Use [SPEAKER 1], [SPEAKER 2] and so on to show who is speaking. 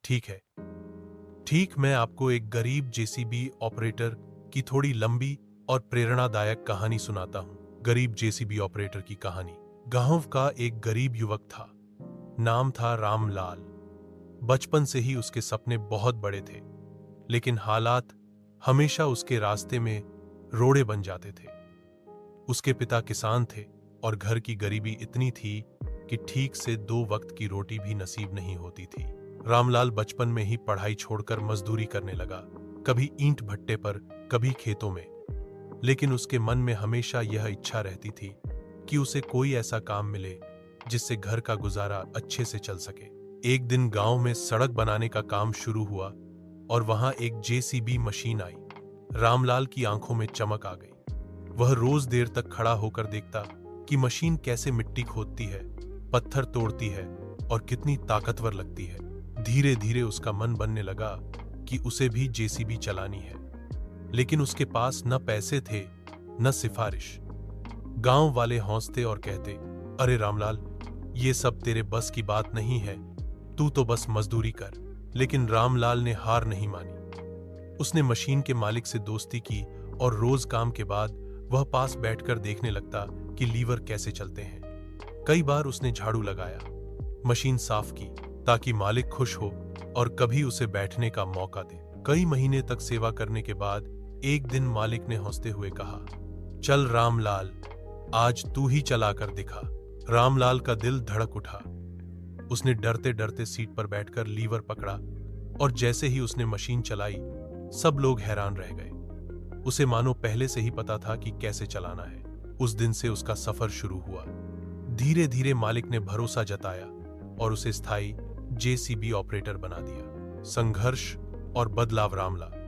[SPEAKER 1] ठीक है। ठीक, मैं आपको एक गरीब जेसीबी ऑपरेटर की थोड़ी लंबी और प्रेरणादायक कहानी सुनाता हूँ। गरीब जेसीबी ऑपरेटर की कहानी। गांव का एक गरीब युवक था। नाम था रामलाल। बचपन से ही उसके सपने बहुत बड़े थे, लेकिन हालात हमेशा उसके रास्ते में रोड़े बन जाते थे। उसके पिता किसान थे और घर की गरीबी इतनी थी कि ठीक से 2 वक्त की रोटी भी नसीब नहीं होती थी। रामलाल बचपन में ही पढ़ाई छोड़कर मजदूरी करने लगा, कभी ईंट भट्टे पर, कभी खेतों में। लेकिन उसके मन में हमेशा यह इच्छा रहती थी कि उसे कोई ऐसा काम मिले जिससे घर का गुजारा अच्छे से चल सके। एक दिन गांव में सड़क बनाने का काम शुरू हुआ और वहां एक जेसीबी मशीन आई। रामलाल की आंखों में चमक आ गई। वह रोज देर तक खड़ा होकर देखता कि मशीन कैसे मिट्टी खोदती है, पत्थर तोड़ती है और कितनी ताकतवर लगती है। धीरे धीरे उसका मन बनने लगा कि उसे भी जेसीबी चलानी है। लेकिन उसके पास न पैसे थे न सिफारिश। गांव वाले हंसते और कहते, अरे रामलाल, ये सब तेरे बस की बात नहीं है, तू तो बस मजदूरी कर। लेकिन रामलाल ने हार नहीं मानी। उसने मशीन के मालिक से दोस्ती की और रोज काम के बाद वह पास बैठकर देखने लगता कि लीवर कैसे चलते हैं। कई बार उसने झाड़ू लगाया, मशीन साफ की ताकि मालिक खुश हो और कभी उसे बैठने का मौका दे। कई महीने तक सेवा करने के बाद एक दिन मालिक ने हंसते हुए कहा, चल रामलाल, आज तू ही चला कर दिखा। रामलाल का दिल धड़क उठा। उसने डरते डरते सीट पर बैठकर लीवर पकड़ा और जैसे ही उसने मशीन चलाई, सब लोग हैरान रह गए। उसे मानो पहले से ही पता था कि कैसे चलाना है। उस दिन से उसका सफर शुरू हुआ। धीरे धीरे मालिक ने भरोसा जताया और उसे स्थायी जेसीबी ऑपरेटर बना दिया। संघर्ष और बदलाव। रामलाल